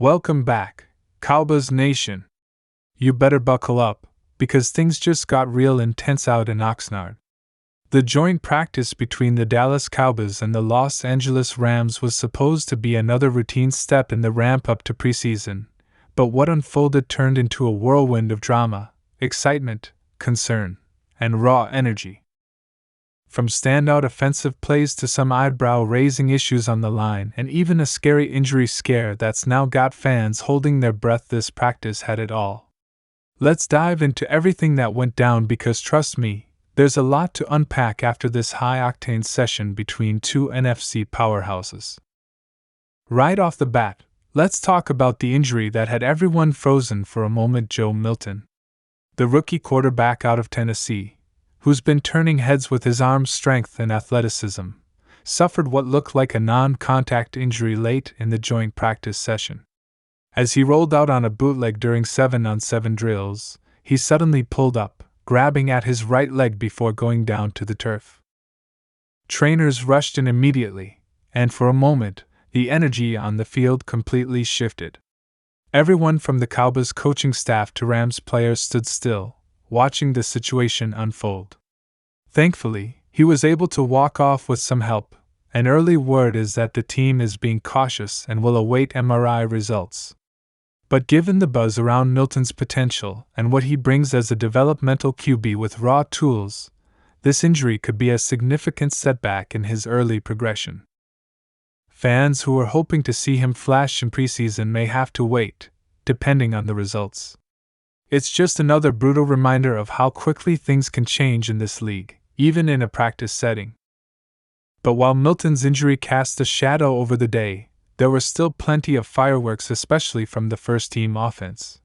Welcome back, Cowboys Nation. You better buckle up, because things just got real intense out in Oxnard. The joint practice between the Dallas Cowboys and the Los Angeles Rams was supposed to be another routine step in the ramp-up to preseason, but what unfolded turned into a whirlwind of drama, excitement, concern, and raw energy. From standout offensive plays to some eyebrow-raising issues on the line and even a scary injury scare that's now got fans holding their breath, this practice had it all. Let's dive into everything that went down because trust me, there's a lot to unpack after this high-octane session between two NFC powerhouses. Right off the bat, let's talk about the injury that had everyone frozen for a moment. Joe Milton, the rookie quarterback out of Tennessee, who's been turning heads with his arm strength and athleticism, suffered what looked like a non-contact injury late in the joint practice session. As he rolled out on a bootleg during 7-on-7 drills, he suddenly pulled up, grabbing at his right leg before going down to the turf. Trainers rushed in immediately, and for a moment, the energy on the field completely shifted. Everyone from the Cowboys coaching staff to Rams players stood still, watching the situation unfold. Thankfully, he was able to walk off with some help. An early word is that the team is being cautious and will await MRI results. But given the buzz around Milton's potential and what he brings as a developmental QB with raw tools, this injury could be a significant setback in his early progression. Fans who were hoping to see him flash in preseason may have to wait, depending on the results. It's just another brutal reminder of how quickly things can change in this league, even in a practice setting. But while Milton's injury cast a shadow over the day, there were still plenty of fireworks, especially from the first-team offense.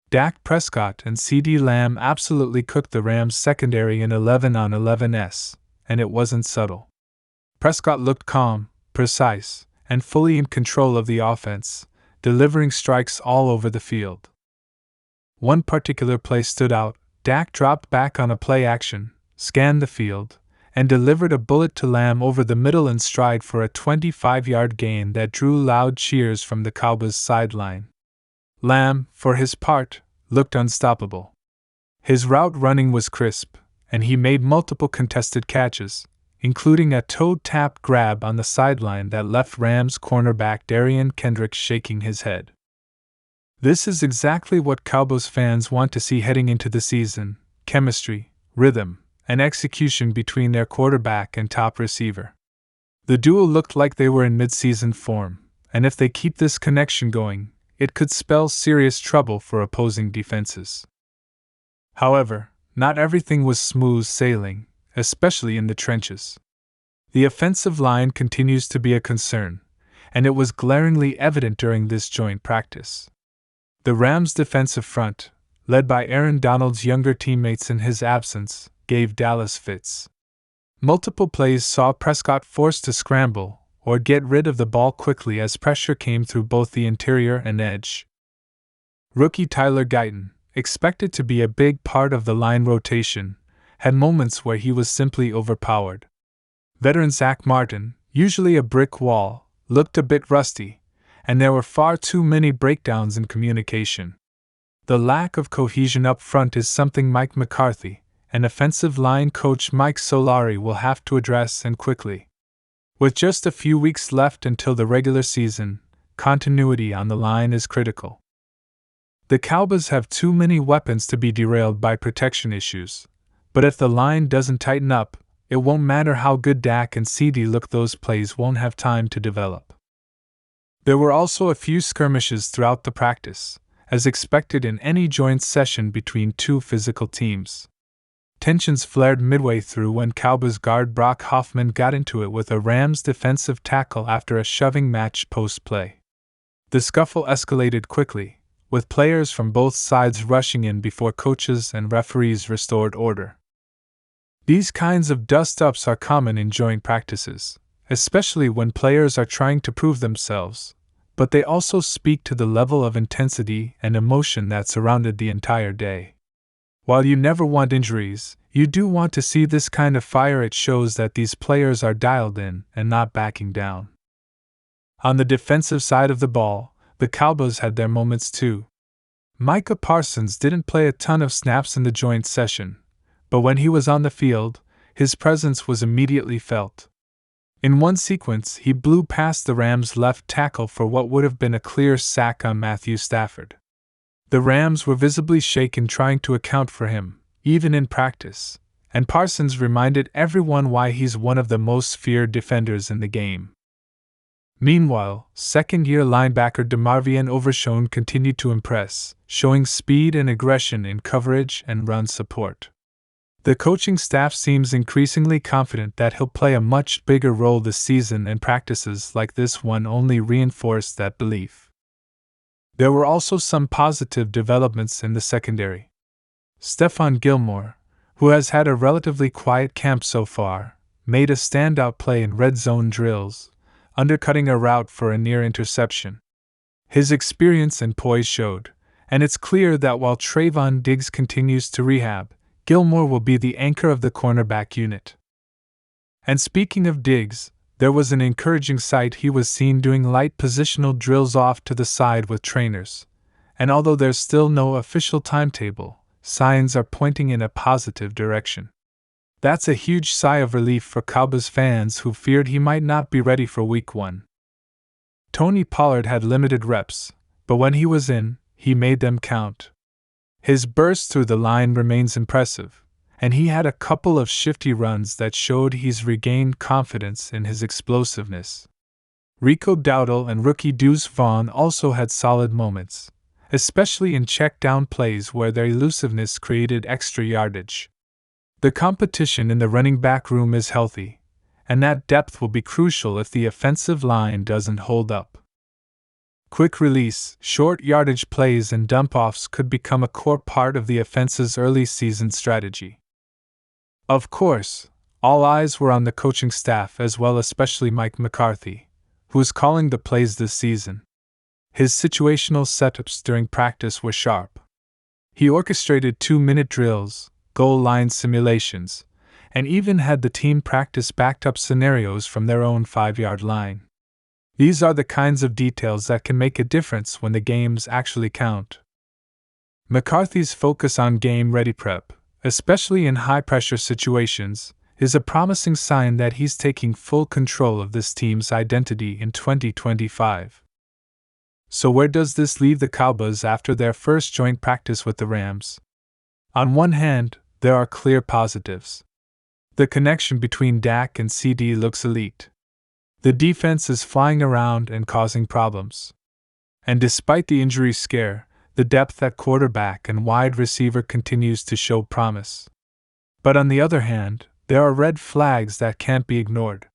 Dak Prescott and CeeDee Lamb absolutely cooked the Rams' secondary in 11-on-11s, and it wasn't subtle. Prescott looked calm, precise, and fully in control of the offense, delivering strikes all over the field. One particular play stood out. Dak dropped back on a play action, scanned the field, and delivered a bullet to Lamb over the middle in stride for a 25-yard gain that drew loud cheers from the Cowboys sideline. Lamb, for his part, looked unstoppable. His route running was crisp, and he made multiple contested catches, including a toe-tap grab on the sideline that left Rams cornerback Darian Kendricks shaking his head. This is exactly what Cowboys fans want to see heading into the season: chemistry, rhythm, and execution between their quarterback and top receiver. The duo looked like they were in mid-season form, and if they keep this connection going, it could spell serious trouble for opposing defenses. However, not everything was smooth sailing, especially in the trenches. The offensive line continues to be a concern, and it was glaringly evident during this joint practice. The Rams' defensive front, led by Aaron Donald's younger teammates in his absence, gave Dallas fits. Multiple plays saw Prescott forced to scramble or get rid of the ball quickly as pressure came through both the interior and edge. Rookie Tyler Guyton, expected to be a big part of the line rotation, had moments where he was simply overpowered. Veteran Zach Martin, usually a brick wall, looked a bit rusty, and there were far too many breakdowns in communication. The lack of cohesion up front is something Mike McCarthy and offensive line coach Mike Solari will have to address, and quickly. With just a few weeks left until the regular season, continuity on the line is critical. The Cowboys have too many weapons to be derailed by protection issues, but if the line doesn't tighten up, it won't matter how good Dak and CeeDee look, those plays won't have time to develop. There were also a few skirmishes throughout the practice, as expected in any joint session between two physical teams. Tensions flared midway through when Cowboys guard Brock Hoffman got into it with a Rams defensive tackle after a shoving match post-play. The scuffle escalated quickly, with players from both sides rushing in before coaches and referees restored order. These kinds of dust-ups are common in joint practices, especially when players are trying to prove themselves, but they also speak to the level of intensity and emotion that surrounded the entire day. While you never want injuries, you do want to see this kind of fire. It shows that these players are dialed in and not backing down. On the defensive side of the ball, the Cowboys had their moments too. Micah Parsons didn't play a ton of snaps in the joint session, but when he was on the field, his presence was immediately felt. In one sequence, he blew past the Rams' left tackle for what would have been a clear sack on Matthew Stafford. The Rams were visibly shaken trying to account for him, even in practice, and Parsons reminded everyone why he's one of the most feared defenders in the game. Meanwhile, second-year linebacker DeMarvion Overshown continued to impress, showing speed and aggression in coverage and run support. The coaching staff seems increasingly confident that he'll play a much bigger role this season, and practices like this one only reinforce that belief. There were also some positive developments in the secondary. Stephon Gilmore, who has had a relatively quiet camp so far, made a standout play in red zone drills, undercutting a route for a near interception. His experience and poise showed, and it's clear that while Trevon Diggs continues to rehab, Gilmore will be the anchor of the cornerback unit. And speaking of Diggs, there was an encouraging sight. He was seen doing light positional drills off to the side with trainers, and although there's still no official timetable, signs are pointing in a positive direction. That's a huge sigh of relief for Cowboys fans who feared he might not be ready for Week 1. Tony Pollard had limited reps, but when he was in, he made them count. His burst through the line remains impressive, and he had a couple of shifty runs that showed he's regained confidence in his explosiveness. Rico Dowdle and rookie Deuce Vaughn also had solid moments, especially in check-down plays where their elusiveness created extra yardage. The competition in the running back room is healthy, and that depth will be crucial if the offensive line doesn't hold up. Quick release, short yardage plays and dump-offs could become a core part of the offense's early season strategy. Of course, all eyes were on the coaching staff as well, especially Mike McCarthy, who's calling the plays this season. His situational setups during practice were sharp. He orchestrated 2-minute drills, goal line simulations, and even had the team practice backed-up scenarios from their own 5-yard line. These are the kinds of details that can make a difference when the games actually count. McCarthy's focus on game-ready prep, especially in high-pressure situations, is a promising sign that he's taking full control of this team's identity in 2025. So where does this leave the Cowboys after their first joint practice with the Rams? On one hand, there are clear positives. The connection between Dak and CeeDee looks elite. The defense is flying around and causing problems. And despite the injury scare, the depth at quarterback and wide receiver continues to show promise. But on the other hand, there are red flags that can't be ignored.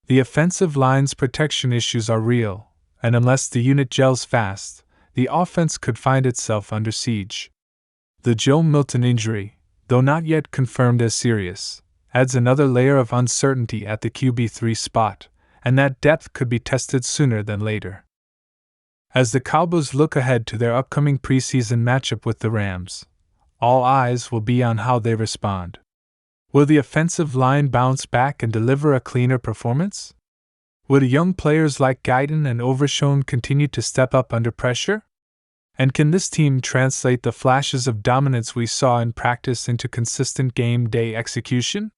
The offensive line's protection issues are real, and unless the unit gels fast, the offense could find itself under siege. The Joe Milton injury, though not yet confirmed as serious, adds another layer of uncertainty at the QB3 spot, and that depth could be tested sooner than later. As the Cowboys look ahead to their upcoming preseason matchup with the Rams, all eyes will be on how they respond. Will the offensive line bounce back and deliver a cleaner performance? Will young players like Guyton and Overshown continue to step up under pressure? And can this team translate the flashes of dominance we saw in practice into consistent game-day execution?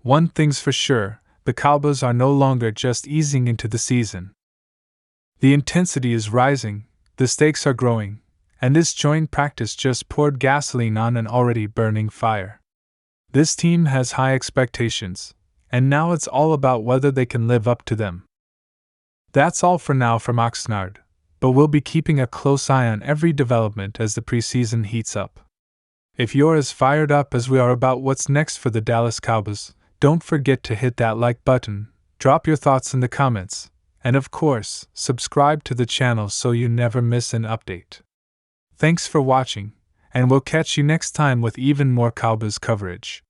One thing's for sure, the Cowboys are no longer just easing into the season. The intensity is rising, the stakes are growing, and this joint practice just poured gasoline on an already burning fire. This team has high expectations, and now it's all about whether they can live up to them. That's all for now from Oxnard, but we'll be keeping a close eye on every development as the preseason heats up. If you're as fired up as we are about what's next for the Dallas Cowboys, don't forget to hit that like button, drop your thoughts in the comments, and of course, subscribe to the channel so you never miss an update. Thanks for watching, and we'll catch you next time with even more Cowboys coverage.